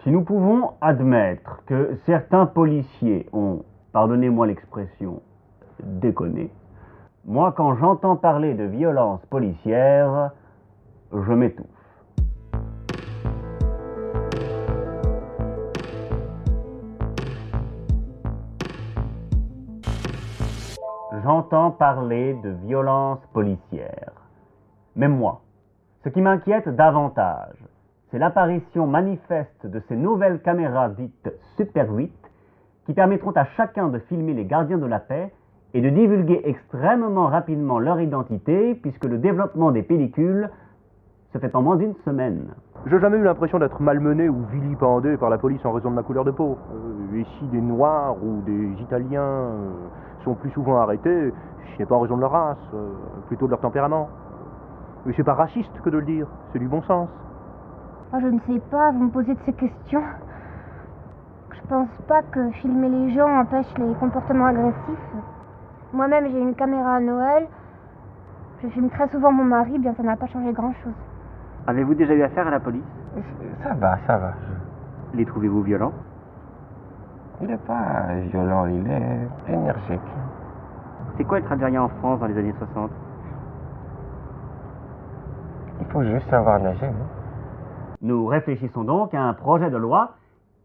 Si nous pouvons admettre que certains policiers ont, pardonnez-moi l'expression, déconné, moi quand j'entends parler de violence policière, je m'étouffe. J'entends parler de violence policière. Même moi, ce qui m'inquiète davantage, c'est l'apparition manifeste de ces nouvelles caméras dites Super 8 qui permettront à chacun de filmer les gardiens de la paix et de divulguer extrêmement rapidement leur identité puisque le développement des pellicules se fait en moins d'une semaine. J'ai jamais eu l'impression d'être malmené ou vilipendé par la police en raison de ma couleur de peau. Et si des Noirs ou des Italiens sont plus souvent arrêtés, ce n'est pas en raison de leur race, plutôt de leur tempérament. Mais c'est pas raciste que de le dire, c'est du bon sens. Oh, je ne sais pas, vous me posez de ces questions. Je pense pas que filmer les gens empêche les comportements agressifs. Moi-même, j'ai une caméra à Noël. Je filme très souvent mon mari, bien ça n'a pas changé grand-chose. Avez-vous déjà eu affaire à la police? Ça va, ça va. Les trouvez-vous violents? Il n'est pas violent, il est énergique. C'est quoi être algérien en France dans les années 60? Il faut juste savoir nager, non? Nous réfléchissons donc à un projet de loi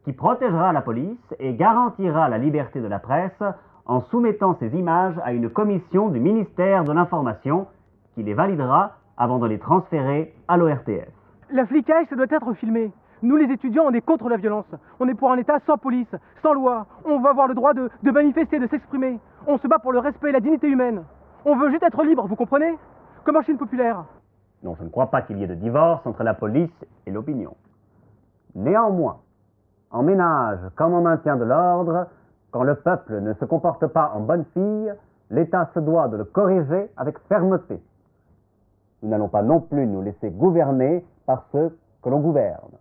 qui protégera la police et garantira la liberté de la presse en soumettant ces images à une commission du ministère de l'Information qui les validera avant de les transférer à l'ORTF. La flicage, ça doit être filmé. Nous, les étudiants, on est contre la violence. On est pour un État sans police, sans loi. On veut avoir le droit de manifester, de s'exprimer. On se bat pour le respect et la dignité humaine. On veut juste être libre, vous comprenez? Comme en Chine populaire. Non, je ne crois pas qu'il y ait de divorce entre la police et l'opinion. Néanmoins, en ménage comme en maintien de l'ordre, quand le peuple ne se comporte pas en bonne fille, l'État se doit de le corriger avec fermeté. Nous n'allons pas non plus nous laisser gouverner par ceux que l'on gouverne.